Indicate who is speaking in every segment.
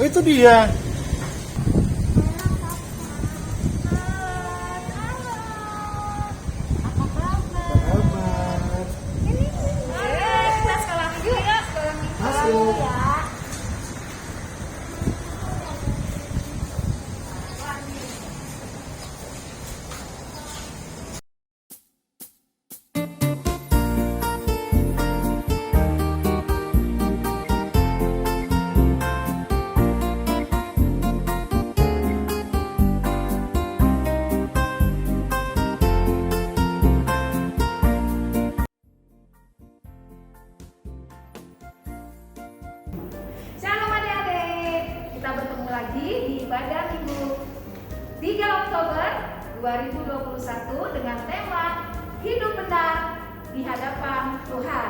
Speaker 1: Oh, itu dia.
Speaker 2: Kita sekolah minggu ya, sekolah minggu.
Speaker 1: Masuk.
Speaker 2: Shalom adik-adik, kita bertemu lagi di ibadah minggu 3 Oktober 2021 dengan tema Hidup Benar di Hadapan Tuhan.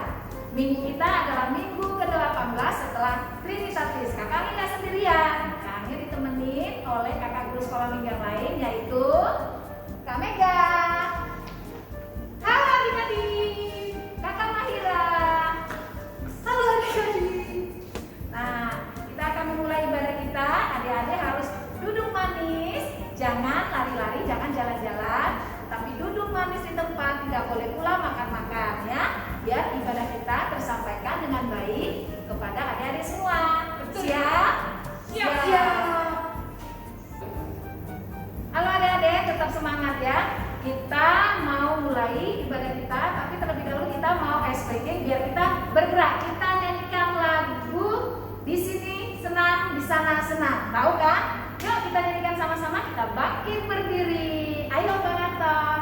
Speaker 2: Minggu kita adalah minggu ke-18 setelah Trinitatis. Kakak nggak sendirian, kami ditemenin oleh kakak guru sekolah minggu yang lain, yaitu Kak Mega. Halo adik-adik, Kakak Mahira. Halo adik-adik. Nah, kita akan memulai ibadah kita. Adik-adik harus duduk manis, jangan lari-lari, jangan jalan-jalan, tapi duduk manis di tempat, tidak boleh pula makan-makan ya, biar ibadah kita tersampaikan dengan baik kepada adik-adik semua. Siap? Siap. Halo adik-adik, tetap semangat ya. Kita mau mulai ibadah kita, tapi terlebih dahulu kita mau SPG biar kita bergerak. Kita nyanyikan lagu di sini senang, di sana senang. Tahu kan? Yuk kita nyanyikan sama-sama. Kita bangkit berdiri. Ayo Bang Anton.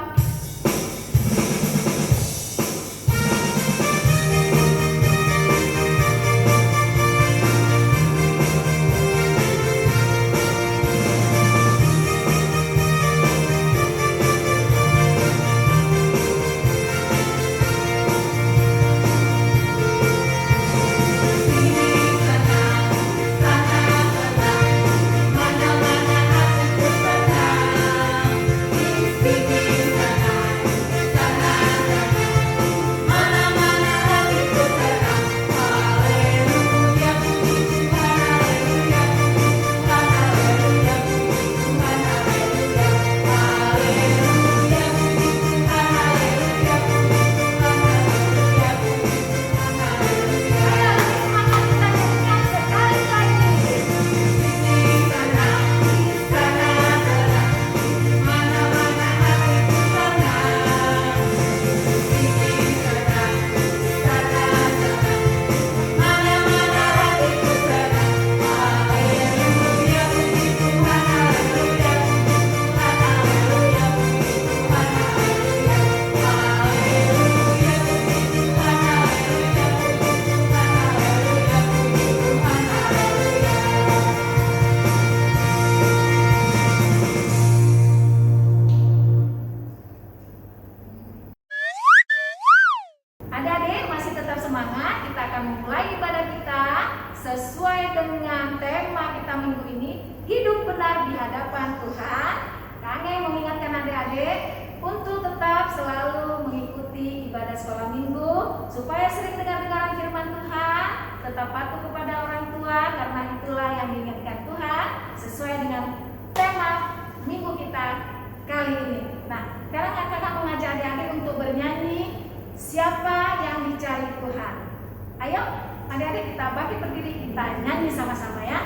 Speaker 2: semangat, kita akan memulai ibadah kita sesuai dengan tema kita minggu ini, hidup benar di hadapan Tuhan. Kami mengingatkan adik-adik untuk tetap selalu mengikuti ibadah sekolah minggu, supaya sering dengar-dengaran firman Tuhan, tetap patuh kepada orang tua, karena itulah yang diinginkan Tuhan sesuai dengan tema minggu kita kali ini. Nah, sekarang kakak mengajak adik-adik untuk bernyanyi Siapa yang Dicari Tuhan. Ayo adik-adik, kita bangkit berdiri, kita nyanyi sama-sama ya.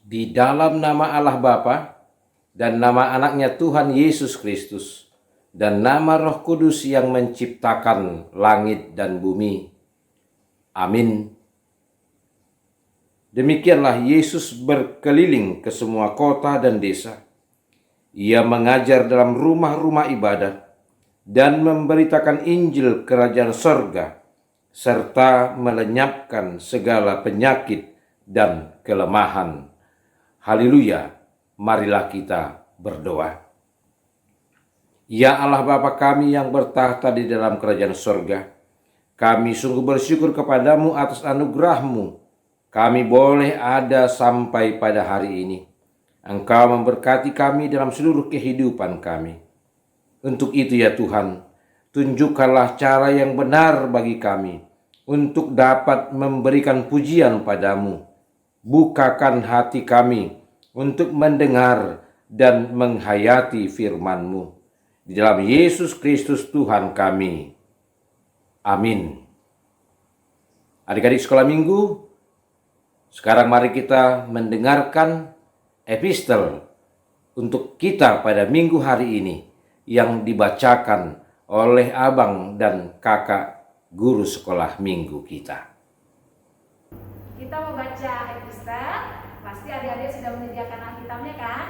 Speaker 1: Di dalam nama Allah Bapa dan nama anaknya Tuhan Yesus Kristus dan nama Roh Kudus yang menciptakan langit dan bumi. Amin. Demikianlah Yesus berkeliling ke semua kota dan desa. Ia mengajar dalam rumah-rumah ibadat dan memberitakan Injil Kerajaan Sorga, serta melenyapkan segala penyakit dan kelemahan. Haleluya, marilah kita berdoa. Ya Allah Bapa kami yang bertahta di dalam kerajaan sorga, kami sungguh bersyukur kepadamu atas anugerah-Mu. Kami boleh ada sampai pada hari ini. Engkau memberkati kami dalam seluruh kehidupan kami. Untuk itu ya Tuhan, tunjukkanlah cara yang benar bagi kami untuk dapat memberikan pujian padamu. Bukakan hati kami untuk mendengar dan menghayati firman-Mu. Di dalam Yesus Kristus Tuhan kami. Amin. Adik-adik sekolah minggu, sekarang mari kita mendengarkan epistel untuk kita pada minggu hari ini yang dibacakan oleh abang dan kakak guru sekolah minggu kita.
Speaker 2: Kita mau baca epistel, pasti adik-adik sudah menyediakan Alkitabnya kan?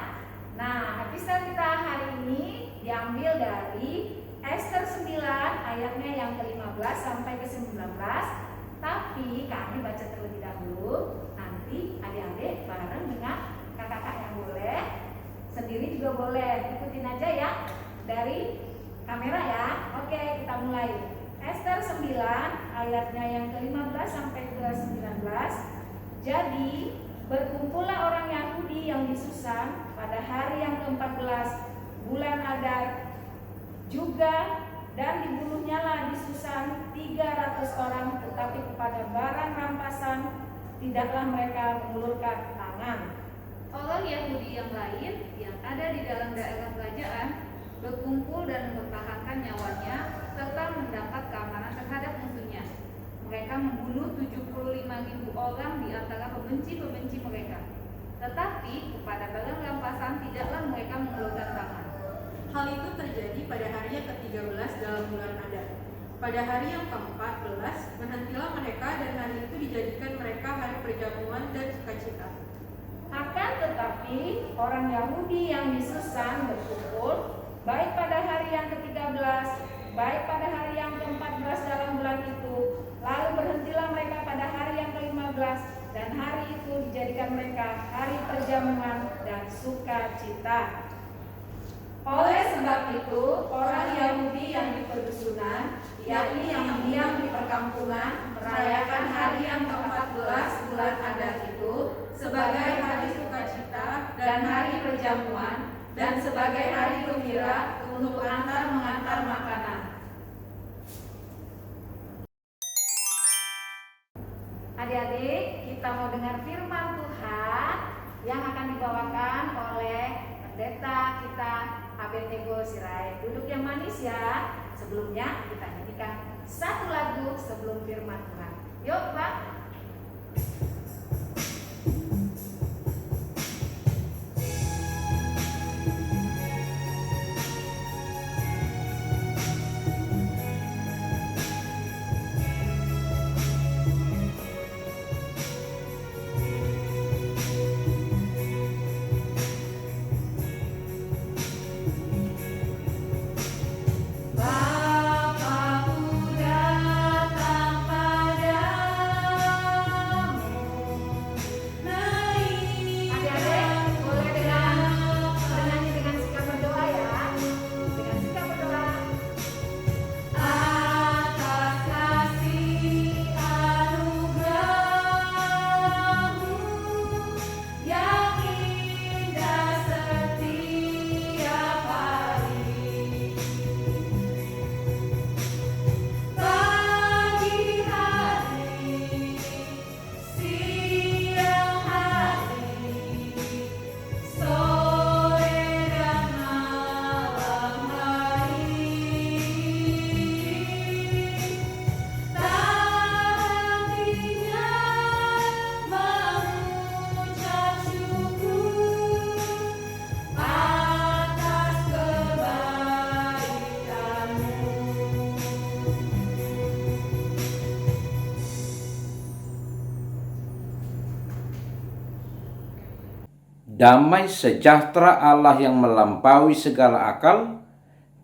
Speaker 2: Nah, epistel kita hari ini diambil dari Ester 9 ayatnya yang ke-15 sampai ke-19. Tapi kami baca terlebih dahulu, nanti adik-adik bareng dengan kakak-kakak yang boleh, sendiri juga boleh, ikutin aja ya dari kamera ya. Oke, kita mulai. Ester 9 ayatnya yang ke-15 sampai ke-19. Jadi berkumpullah orang Yahudi yang di Susan pada hari yang ke-14 bulan Adar juga, dan dibunuhnyalah di Susan 300 orang, tetapi kepada barang rampasan tidaklah mereka mengulurkan tangan.
Speaker 3: Orang Yahudi yang lain yang ada di dalam daerah kerajaan berkumpul dan mempertahankan nyawanya serta mendapat keamanan terhadap musuhnya. Mereka membunuh 75.000 orang di antara pembenci-pembenci mereka. Tetapi kepada barang rampasan tidaklah mereka mengulurkan tangan.
Speaker 4: Hal itu terjadi pada hari yang ke-13 dalam bulan Adar. Pada hari yang ke-14 berhentilah mereka, dan hari itu dijadikan mereka hari perjamuan dan sukacita.
Speaker 2: Akan tetapi orang Yahudi yang di Susan berkumpul baik pada hari yang ke-13, baik pada hari yang ke-14 dalam bulan itu. Lalu berhentilah mereka pada hari yang ke-15, dan hari itu dijadikan mereka hari perjamuan dan sukacita. Oleh sebab itu, orang Yahudi yang di pedusunan, yakni yang diam di perkampungan, merayakan hari yang ke-14 bulan Adar itu sebagai hari sukacita dan hari perjamuan,
Speaker 3: dan sebagai hari gembira untuk antar mengantar makanan.
Speaker 2: Adik-adik, kita mau dengar firman Tuhan yang akan dibawakan oleh pendeta kita Abednego Sirait. Duduk yang manis ya. Sebelumnya kita nyanyikan satu lagu sebelum firman Tuhan. Yuk, Pak.
Speaker 3: Bapakku datang padamu,
Speaker 2: Adik-adik, boleh bernyanyi dengan sikap berdoa ya. Dengan sikap berdoa.
Speaker 3: atas kasih anugerahmu yang indah setiap hari. Pagi hari, siang hari, sore dan malam hari, tak hentinya mengucap syukur atas kebaikanmu.
Speaker 1: Damai sejahtera Allah yang melampaui segala akal,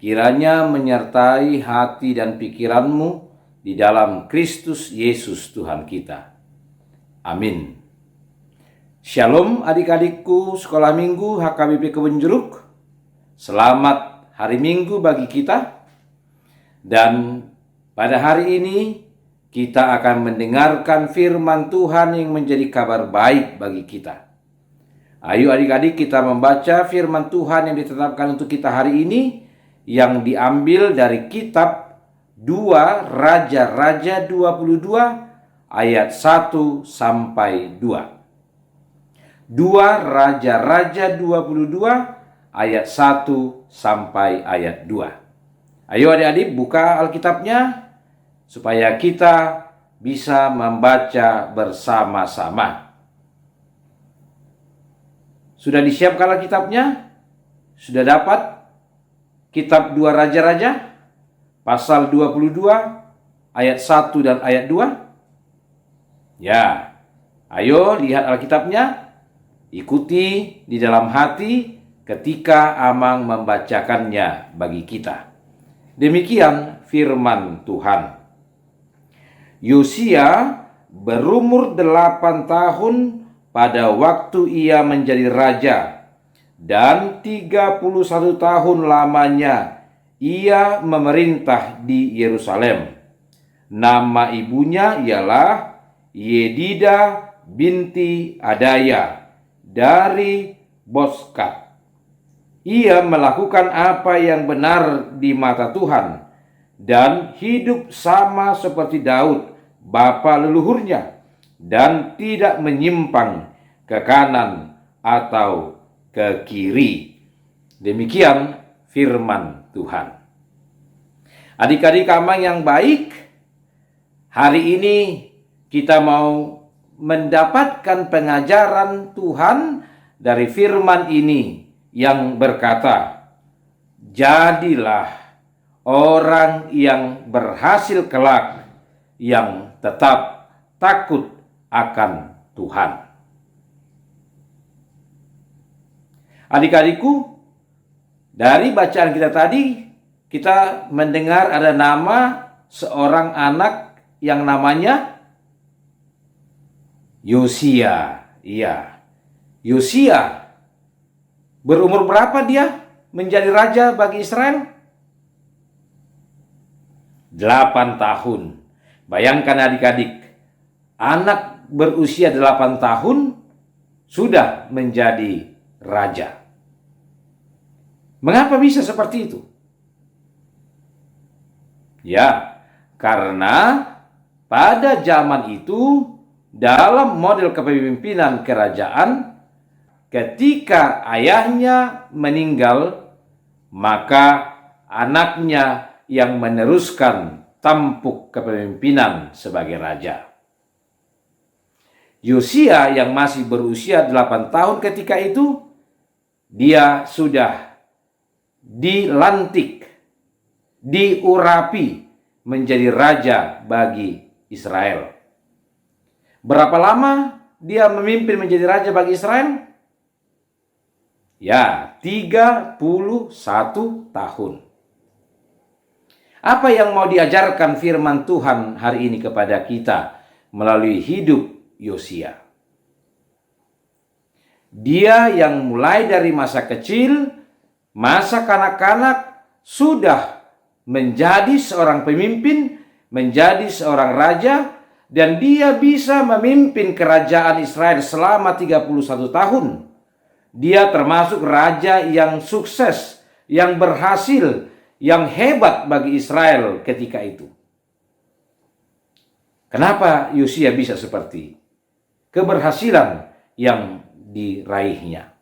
Speaker 1: kiranya menyertai hati dan pikiranmu di dalam Kristus Yesus Tuhan kita. Amin. Shalom adik-adikku sekolah minggu HKBP Kebun Jeruk. Selamat hari Minggu bagi kita. Dan pada hari ini kita akan mendengarkan firman Tuhan yang menjadi kabar baik bagi kita. Ayo adik-adik kita membaca firman Tuhan yang ditetapkan untuk kita hari ini yang diambil dari kitab 2 Raja-Raja 22 ayat 1 sampai 2. 2 Raja-Raja 22 ayat 1 sampai ayat 2. Ayo adik-adik buka Alkitabnya supaya kita bisa membaca bersama-sama. Sudah disiapkan Alkitabnya? Sudah dapat? Kitab 2 Raja-Raja pasal 22 ayat 1 dan ayat 2? Ya. Ayo lihat Alkitabnya. Ikuti di dalam hati ketika Amang membacakannya bagi kita. Demikian firman Tuhan. Yosia berumur 8 tahun pada waktu ia menjadi raja, dan 31 tahun lamanya ia memerintah di Yerusalem. Nama ibunya ialah Yedida binti Adaya dari Boskat. Ia melakukan apa yang benar di mata Tuhan dan hidup sama seperti Daud, bapa leluhurnya, dan tidak menyimpang ke kanan atau ke kiri. Demikian firman Tuhan. Adik-adik Amang yang baik, hari ini kita mau mendapatkan pengajaran Tuhan dari firman ini yang berkata, jadilah orang yang berhasil kelak, yang tetap takut akan Tuhan. Adik-adikku, dari bacaan kita tadi, kita mendengar ada nama seorang anak yang namanya Yosia. Iya, Yosia. Berumur berapa dia menjadi raja bagi Israel? 8 tahun. Bayangkan adik-adik, anak berusia 8 tahun sudah menjadi raja. Mengapa bisa seperti itu? Ya, karena pada zaman itu dalam model kepemimpinan kerajaan, ketika ayahnya meninggal, maka anaknya yang meneruskan tampuk kepemimpinan sebagai raja. Yosia yang masih berusia 8 tahun ketika itu, dia sudah dilantik, diurapi menjadi raja bagi Israel. Berapa lama dia memimpin menjadi raja bagi Israel? Ya, 31 tahun. Apa yang mau diajarkan firman Tuhan hari ini kepada kita melalui hidup Yosia? Dia yang mulai dari masa kecil, masa kanak-kanak, sudah menjadi seorang pemimpin, menjadi seorang raja, dan dia bisa memimpin kerajaan Israel selama 31 tahun. Dia termasuk raja yang sukses, yang berhasil, yang hebat bagi Israel ketika itu. Kenapa Yosia bisa seperti keberhasilan yang diraihnya?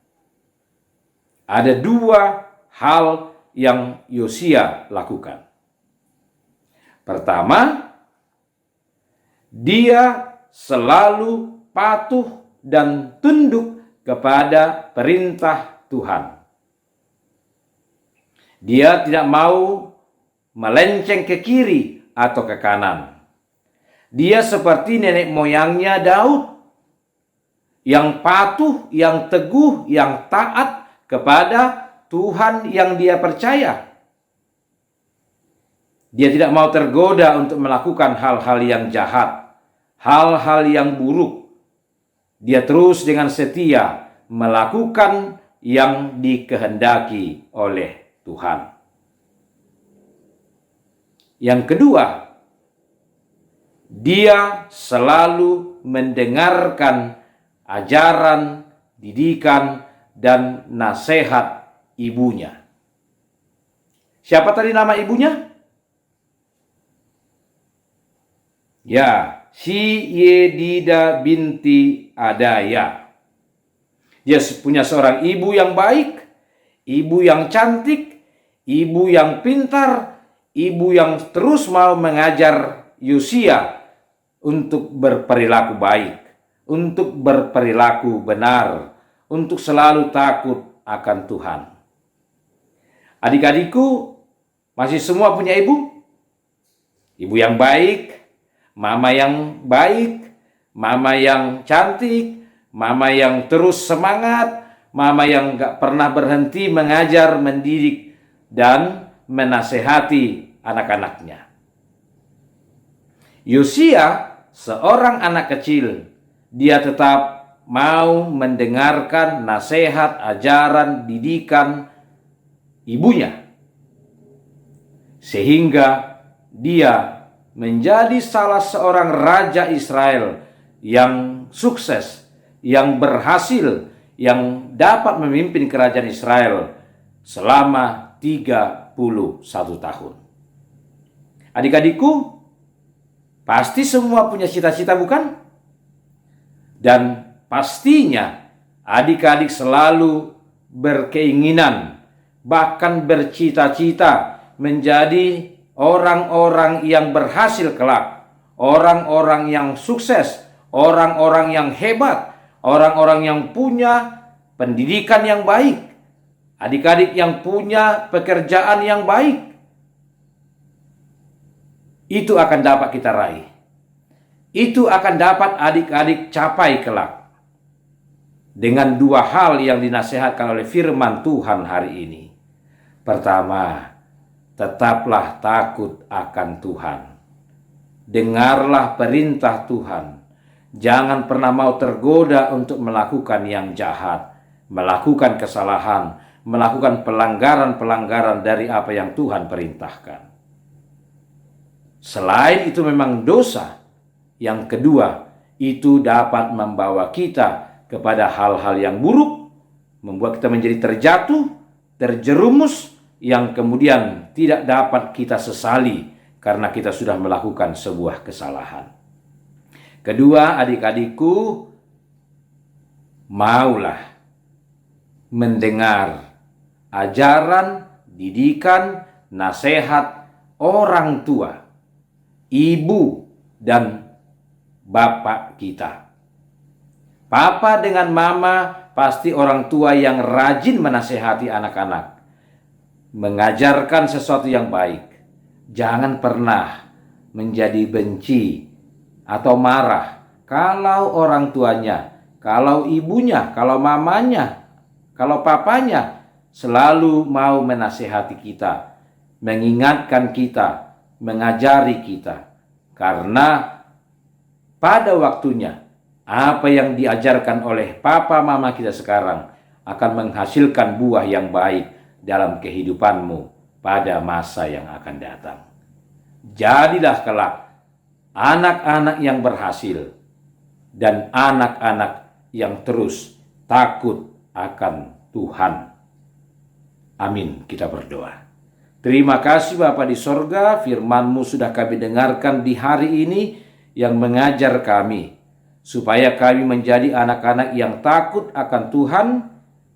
Speaker 1: Ada 2 hal yang Yosia lakukan. Pertama, dia selalu patuh dan tunduk kepada perintah Tuhan. Dia tidak mau melenceng ke kiri atau ke kanan. Dia seperti nenek moyangnya Daud, yang patuh, yang teguh, yang taat kepada Tuhan yang dia percaya. Dia tidak mau tergoda untuk melakukan hal-hal yang jahat, hal-hal yang buruk. Dia terus dengan setia melakukan yang dikehendaki oleh Tuhan. Yang kedua, dia selalu mendengarkan ajaran, didikan, dan nasihat ibunya. Siapa tadi nama ibunya? Ya, si Yedida binti Adaya. Dia punya seorang ibu yang baik, ibu yang cantik, ibu yang pintar, ibu yang terus mau mengajar Yosia untuk berperilaku baik, untuk berperilaku benar, untuk selalu takut akan Tuhan. Adik-adikku, masih semua punya ibu? Ibu yang baik, mama yang baik, mama yang cantik, mama yang terus semangat, mama yang gak pernah berhenti mengajar, mendidik, dan menasehati anak-anaknya. Yosia, seorang anak kecil, dia tetap mau mendengarkan nasihat, ajaran, didikan ibunya. Sehingga dia menjadi salah seorang raja Israel yang sukses, yang berhasil, yang dapat memimpin kerajaan Israel selama 31 tahun. Adik-adikku, pasti semua punya cita-cita, bukan? Dan pastinya adik-adik selalu berkeinginan, bahkan bercita-cita menjadi orang-orang yang berhasil kelak, orang-orang yang sukses, orang-orang yang hebat, orang-orang yang punya pendidikan yang baik, adik-adik yang punya pekerjaan yang baik. Itu akan dapat kita raih. Itu akan dapat adik-adik capai kelak. Dengan 2 hal yang dinasihatkan oleh firman Tuhan hari ini. Pertama, tetaplah takut akan Tuhan. Dengarlah perintah Tuhan. Jangan pernah mau tergoda untuk melakukan yang jahat, melakukan kesalahan, melakukan pelanggaran-pelanggaran dari apa yang Tuhan perintahkan. Selain itu memang dosa. Yang kedua, itu dapat membawa kita kepada hal-hal yang buruk, membuat kita menjadi terjatuh, terjerumus yang kemudian tidak dapat kita sesali karena kita sudah melakukan sebuah kesalahan. Kedua, adik-adikku, maulah mendengar ajaran, didikan, nasihat orang tua, ibu, dan bapak kita. Papa dengan mama pasti orang tua yang rajin menasehati anak-anak, mengajarkan sesuatu yang baik. Jangan pernah menjadi benci atau marah kalau orang tuanya, kalau ibunya, kalau mamanya, kalau papanya selalu mau menasehati kita, mengingatkan kita, mengajari kita. Karena pada waktunya apa yang diajarkan oleh papa mama kita sekarang akan menghasilkan buah yang baik dalam kehidupanmu pada masa yang akan datang. Jadilah kelak anak-anak yang berhasil dan anak-anak yang terus takut akan Tuhan. Amin. Kita berdoa. Terima kasih Bapa di sorga, firman-Mu sudah kami dengarkan di hari ini yang mengajar kami supaya kami menjadi anak-anak yang takut akan Tuhan,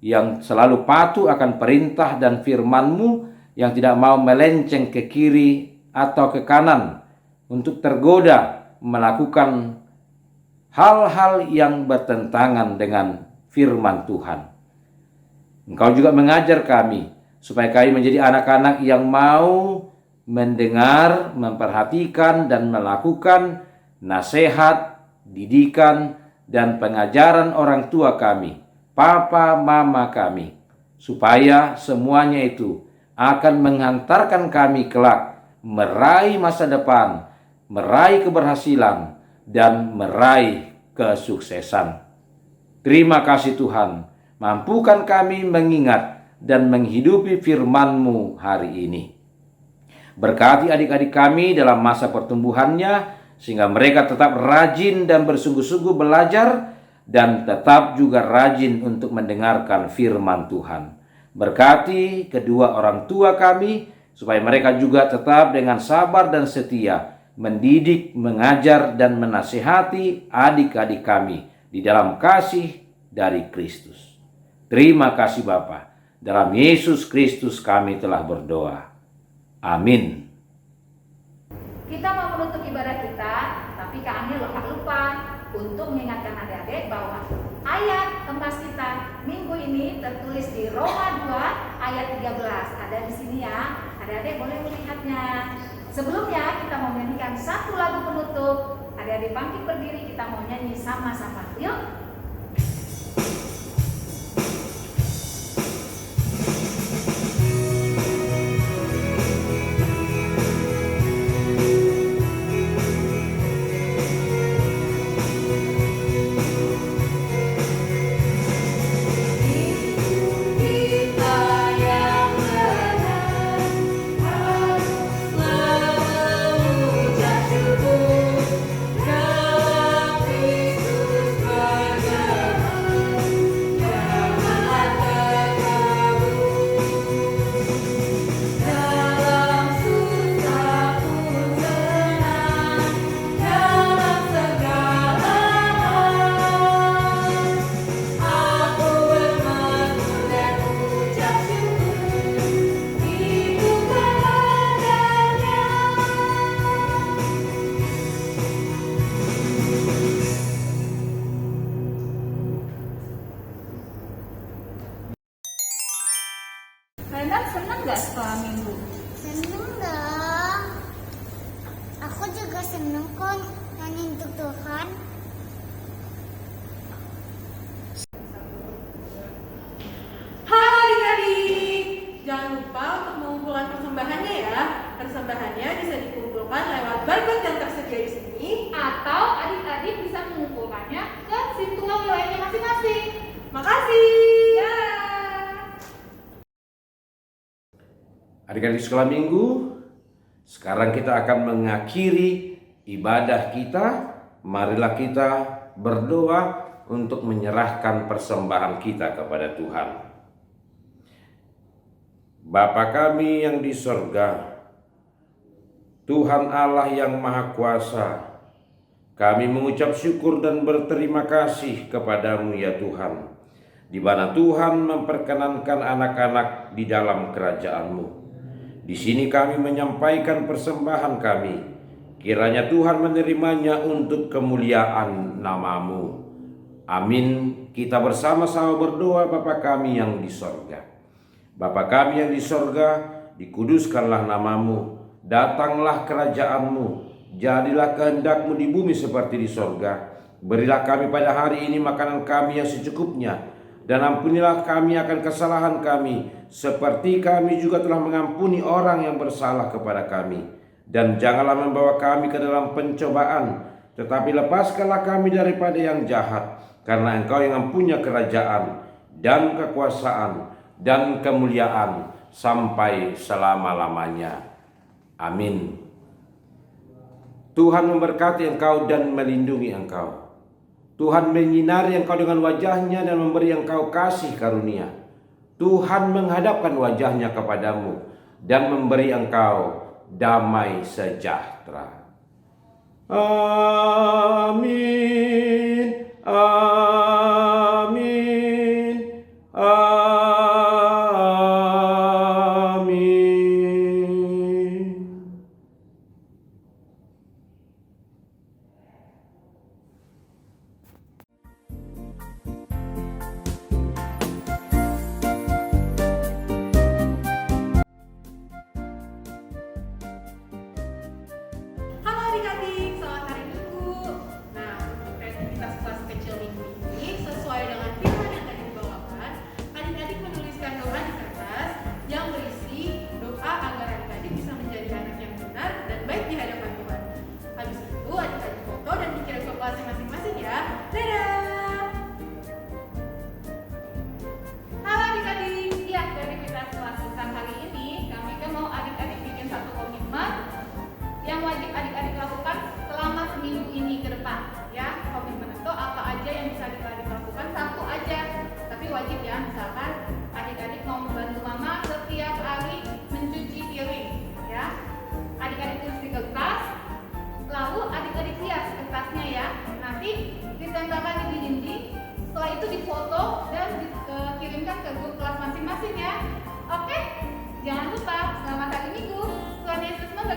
Speaker 1: yang selalu patuh akan perintah dan firman-Mu, yang tidak mau melenceng ke kiri atau ke kanan untuk tergoda melakukan hal-hal yang bertentangan dengan firman Tuhan. Engkau juga mengajar kami supaya kami menjadi anak-anak yang mau mendengar, memperhatikan, dan melakukan nasihat, didikan, dan pengajaran orang tua kami, papa mama kami, supaya semuanya itu akan menghantarkan kami kelak meraih masa depan, meraih keberhasilan, dan meraih kesuksesan. Terima kasih Tuhan, mampukan kami mengingat dan menghidupi firman-Mu hari ini. Berkati adik-adik kami dalam masa pertumbuhannya, sehingga mereka tetap rajin dan bersungguh-sungguh belajar dan tetap juga rajin untuk mendengarkan firman Tuhan. Berkati kedua orang tua kami supaya mereka juga tetap dengan sabar dan setia mendidik, mengajar, dan menasihati adik-adik kami di dalam kasih dari Kristus. Terima kasih Bapa. Dalam Yesus Kristus kami telah berdoa. Amin.
Speaker 2: Kita mau menutup ibadah kita, tapi Kak Anil lupa untuk mengingatkan adik-adik bahwa ayat emas kita minggu ini tertulis di Roma 2 ayat 13. Ada di sini ya, adik-adik boleh melihatnya. Sebelumnya kita mau menyanyikan satu lagu penutup. Adik-adik bangkit berdiri, kita mau nyanyi sama-sama. Yuk. Kalian senang gak sekolah minggu?
Speaker 5: Seneng dong. Aku juga seneng kok nyanyi untuk Tuhan.
Speaker 4: Halo adik-adik, jangan lupa untuk mengumpulkan persembahannya ya. Persembahannya bisa dikumpulkan lewat barcode yang tersedia di sini.
Speaker 3: Atau adik-adik bisa mengumpulkannya ke situ wilayahnya masing-masing.
Speaker 4: Makasih.
Speaker 3: Ya.
Speaker 1: Adik-adik sekolah minggu, sekarang kita akan mengakhiri ibadah kita. Marilah kita berdoa untuk menyerahkan persembahan kita kepada Tuhan. Bapa kami yang di sorga, Tuhan Allah yang Maha Kuasa, kami mengucap syukur dan berterima kasih kepadamu ya Tuhan, di mana Tuhan memperkenankan anak-anak di dalam kerajaan-Mu. Di sini kami menyampaikan persembahan kami, kiranya Tuhan menerimanya untuk kemuliaan nama-Mu. Amin. Kita bersama-sama berdoa. Bapa kami yang di sorga. Bapa kami yang di sorga, dikuduskanlah nama-Mu, datanglah kerajaan-Mu, jadilah kehendak-Mu di bumi seperti di sorga. Berilah kami pada hari ini makanan kami yang secukupnya, dan ampunilah kami akan kesalahan kami, seperti kami juga telah mengampuni orang yang bersalah kepada kami. Dan janganlah membawa kami ke dalam pencobaan, tetapi lepaskanlah kami daripada yang jahat, karena Engkau yang mempunyai kerajaan dan kekuasaan dan kemuliaan sampai selama-lamanya. Amin. Tuhan memberkati engkau dan melindungi engkau. Tuhan menyinari engkau dengan wajahnya dan memberi engkau kasih karunia. Tuhan menghadapkan wajahnya kepadamu dan memberi engkau damai sejahtera. Amin. Amin. Amin.
Speaker 4: Halo adik-adik, selamat hari Minggu. Nah, untuk kreativitas kelas kecil minggu ini, sesuai dengan firman yang tadi dibawakan, adik-adik menuliskan doa di kertas yang berisi doa agar adik-adik bisa menjadi anak yang benar dan baik di hadapan Tuhan. Habis itu, adik-adik foto dan dikirim ke kelasnya masing-masing ya. Dadah!
Speaker 3: Halo adik-adik, ya kreativitas kelas besar hari ini kami mau adik-adik bikin satu komitmen yang wajib adik-adik lakukan selama seminggu ini ke depan ya. Komitmen itu apa aja yang bisa adik-adik lakukan, satu aja tapi wajib ya. Misalkan adik-adik mau membantu mama setiap hari mencuci piring ya, adik-adik tulis di kertas, lalu adik-adik hias kertasnya ya, nanti ditempelkan di dinding. Setelah itu difoto dan dikirimkan ke grup kelas masing-masing ya. Oke, jangan lupa selamat hari Minggu, Tuhan Yesus memberkati.